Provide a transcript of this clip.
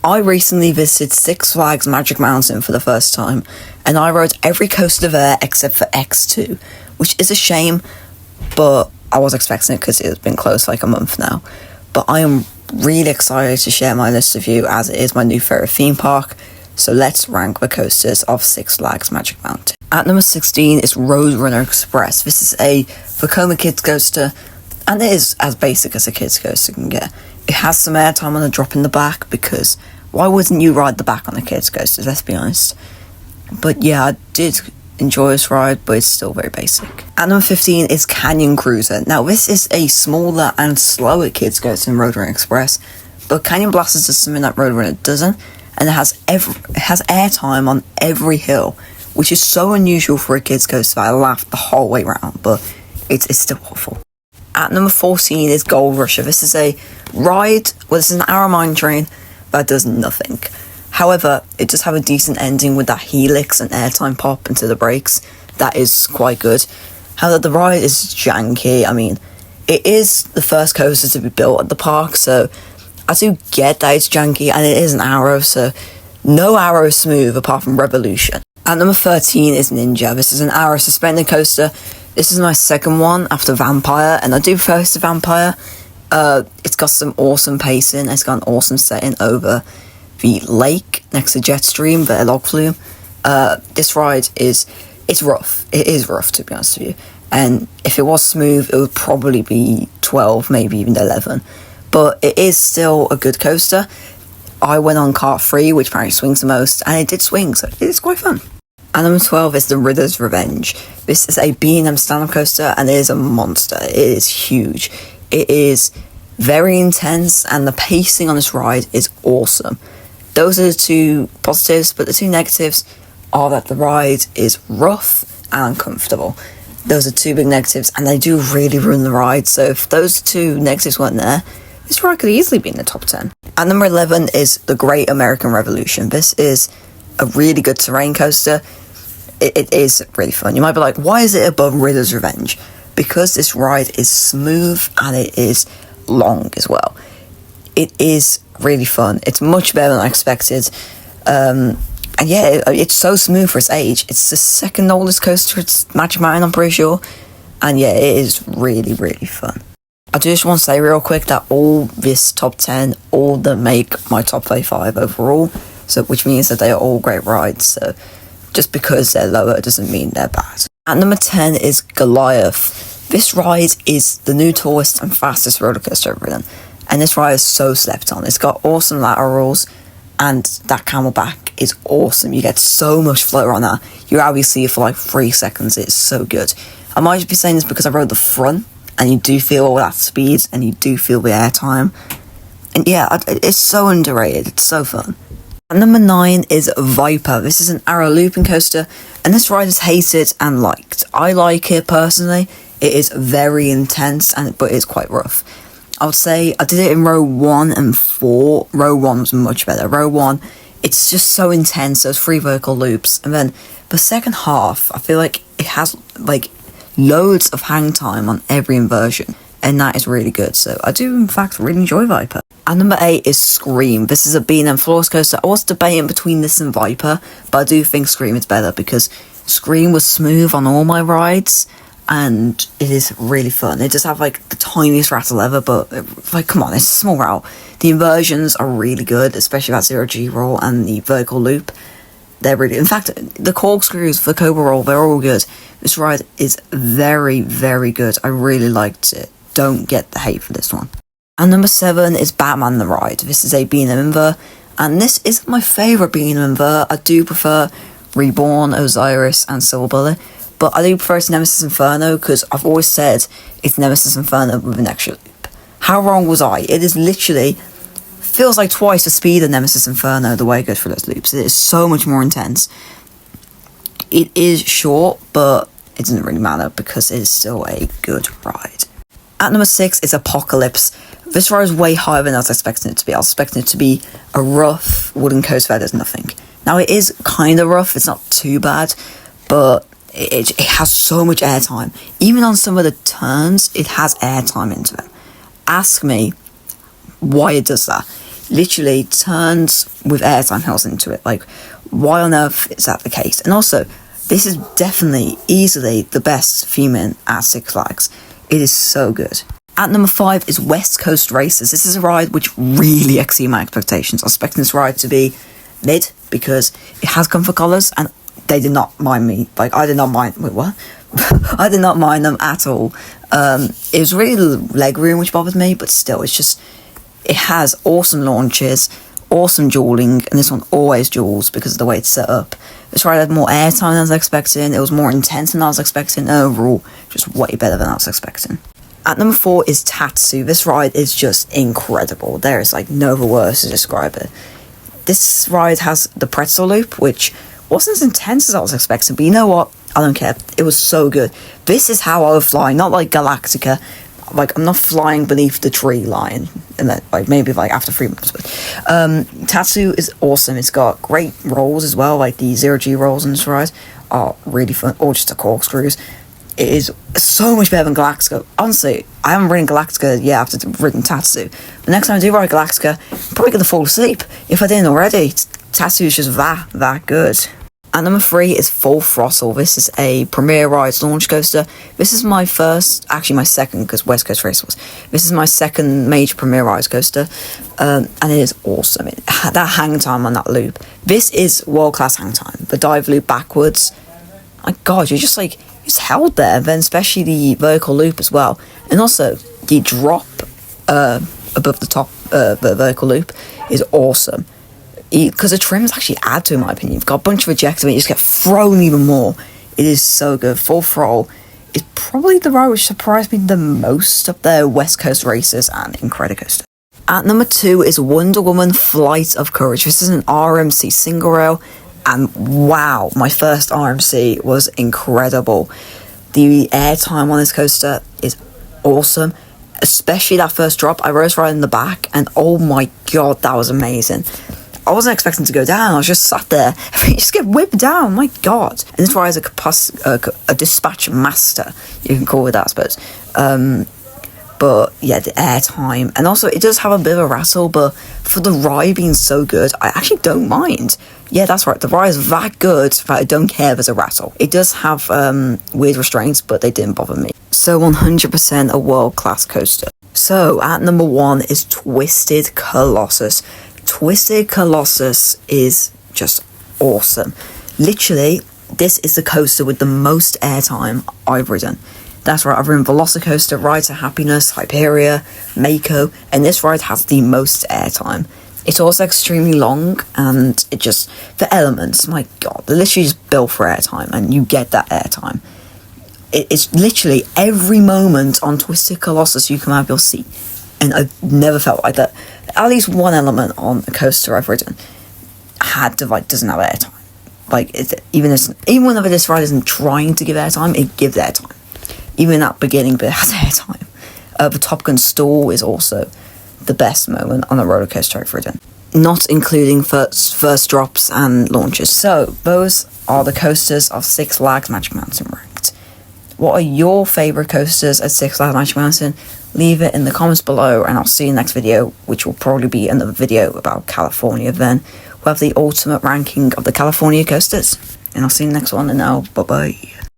I recently visited Six Flags Magic Mountain for the first time, and I rode every coaster there except for X2, which is a shame, but I was expecting it because it has been closed for like a month now. But I am really excited to share my list with you, as it is my new favourite theme park. So let's rank the coasters of Six Flags Magic Mountain. At number 16 is Roadrunner Express. This is a Vekoma kids coaster, and it is as basic as a kids coaster can get. It has some airtime on the drop in the back, because why wouldn't you ride the back on a kids coaster, let's be honest. But yeah, I did enjoy this ride, but it's still very basic. At number 15 is Canyon Cruiser. Now this is a smaller and slower kids coaster than Roadrunner Express, but Canyon Blasters does something that Roadrunner doesn't, and it has airtime on every hill, which is so unusual for a kids coaster that I laughed the whole way around, but it's still awful. At number 14 is Gold Rusher. This is a ride, this is an hour mine train that does nothing. However, it does have a decent ending with that helix and airtime pop into the brakes. That is quite good. However, the ride is janky. I mean, it is the first coaster to be built at the park, so I do get that it's janky, and it is an arrow, so no arrow is smooth apart from Revolution. At number 13 is Ninja. This is an arrow suspended coaster. This is my second one after Vampire, and I do prefer this to Vampire. It's got some awesome pacing. It's got an awesome setting over the lake next to Jetstream, the log flume. This ride it's rough. It is rough, to be honest with you. And if it was smooth, it would probably be 12, maybe even 11. But it is still a good coaster. I went on Kart 3, which apparently swings the most, and it did swing, so it is quite fun. And number 12 is the Ritter's Revenge. This is a B&M stand-up coaster, and it is a monster. It is huge. It is very intense, and the pacing on this ride is awesome. Those are the two positives, but the two negatives are that the ride is rough and uncomfortable. Those are two big negatives, and they do really ruin the ride, so if those two negatives weren't there, this ride could easily be in the top 10. At number 11 is the Great American Revolution. This is a really good terrain coaster. It is really fun. You might be like, why is it above Ritter's Revenge? Because this ride is smooth and it is long as well. It is really fun. It's much better than I expected. And yeah, it's so smooth for its age. It's the second oldest coaster. It's Magic Mountain, I'm pretty sure. And yeah, it is really, really fun. I just want to say real quick that all this top 10, all that make my top 35 overall, so which means that they are all great rides, so just because they're lower doesn't mean they're bad. At number 10 is Goliath. This ride is the new tallest and fastest roller coaster I've ridden, and this ride is so slept on. It's got awesome laterals, and that camelback is awesome. You get so much flow on that. You obviously for like 3 seconds. It's so good. I might just be saying this because I rode the front, and you do feel all that speed, and you do feel the airtime. And yeah, it's so underrated. It's so fun. And number 9 is Viper. This is an arrow looping coaster, and this ride is hated and liked. I like it personally. It is very intense, but it's quite rough. I would say I did it in row 1 and 4. Row 1 was much better. Row 1, it's just so intense. Those 3 vertical loops, and then the second half, I feel like it has like loads of hang time on every inversion, and that is really good. So I do in fact really enjoy Viper. And number 8 is Scream. This is a B&M floors coaster. I was debating between this and Viper, but I do think Scream is better because Scream was smooth on all my rides, and it is really fun. It does have like the tiniest rattle ever, but like come on, it's a small rattle. The inversions are really good, especially that 0G roll and the vertical loop. They're really, in fact, the corkscrews for Cobra Roll, they're all good. This ride is very, very good. I really liked it. Don't get the hate for this one. And number 7 is Batman the Ride. This is a B&M Inver, and this isn't my favourite B&M Inver. I do prefer Reborn, Osiris, and Silver Bullet, but I do prefer it to Nemesis Inferno because I've always said it's Nemesis Inferno with an extra loop. How wrong was I? It is literally, feels like twice the speed of Nemesis Inferno the way it goes for those loops. It is so much more intense. It is short, but it doesn't really matter because it is still a good ride. At number 6 is Apocalypse. This ride is way higher than I was expecting it to be. I was expecting it to be a rough wooden coaster where there's nothing. Now it is kind of rough, it's not too bad, but it has so much airtime. Even on some of the turns, it has airtime into them. Ask me why it does that. literally turns with airtime hills into it. Like, why on earth is that the case? And also, this is definitely, easily the best theming at Six Flags. It is so good. At number 5 is West Coast Races. This is a ride which really exceeded my expectations. I was expecting this ride to be mid because it has comfort collars and they did not mind me. Like, I did not mind... Wait, what? I did not mind them at all. It was really the leg room which bothered me, but still, it's just... It has awesome launches, awesome dueling, and this one always duels because of the way it's set up. This ride had more airtime than I was expecting, it was more intense than I was expecting, and overall, just way better than I was expecting. At number 4 is Tatsu. This ride is just incredible. There is like no other words to describe it. This ride has the pretzel loop, which wasn't as intense as I was expecting, but you know what? I don't care. It was so good. This is how I would fly, not like Galactica. Like, I'm not flying beneath the tree line, and then, like, maybe, like, after 3 months, but, Tatsu is awesome. It's got great rolls as well, like, the 0G rolls in this ride are really fun, or just the corkscrews. It is so much better than Galactica. Honestly, I haven't ridden Galactica yet after ridden Tatsu. The next time I do ride Galactica, I'm probably gonna fall asleep, if I didn't already. Tatsu is just that good. At number 3 is Full Throttle. This is a Premier Rides launch coaster. This is my second, because West Coast Race was. This is my second major Premier Rides coaster, and it is awesome. That hang time on that loop. This is world-class hang time. The dive loop backwards, my god, you're just held there, then especially the vertical loop as well. And also, the drop above the top, the vertical loop, is awesome. Because the trims actually add to it, in my opinion. You've got a bunch of ejector, and you just get thrown even more. It is so good. Full Throttle is probably the ride which surprised me the most up there, West Coast Races and Incredicoaster. At number 2 is Wonder Woman Flight of Courage. This is an RMC single rail, and wow, my first RMC was incredible. The airtime on this coaster is awesome, especially that first drop. I rose right in the back, and oh my god, that was amazing. I wasn't expecting to go down. I was just sat there. You just get whipped down. My God! And this ride is a dispatch master. You can call it that, I suppose. But yeah, the airtime, and also it does have a bit of a rattle. But for the ride being so good, I actually don't mind. Yeah, that's right. The ride is that good that I don't care if there's a rattle. It does have weird restraints, but they didn't bother me. So 100% a world-class coaster. So at number 1 is Twisted Colossus. Twisted Colossus is just awesome. Literally, this is the coaster with the most airtime I've ridden. That's right, I've ridden Velocicoaster, Ride to Happiness, Hyperia, Mako, and this ride has the most airtime. It's also extremely long, and it just, the elements, my god, they're literally just built for airtime, and you get that airtime. It's literally every moment on Twisted Colossus you come out of your seat, and I've never felt like that. At least one element on a coaster I've ridden doesn't have airtime. Like, even whenever this ride isn't trying to give airtime, it gives airtime. Even that beginning bit has airtime. The Top Gun stall is also the best moment on a roller coaster I've ridden, not including first drops and launches. So those are the coasters of Six Flags Magic Mountain ranked. What are your favourite coasters at Six Flags Magic Mountain? Leave it in the comments below, and I'll see you in the next video, which will probably be another video about California. Then we'll have the ultimate ranking of the California coasters, and I'll see you in the next one. And now, bye bye.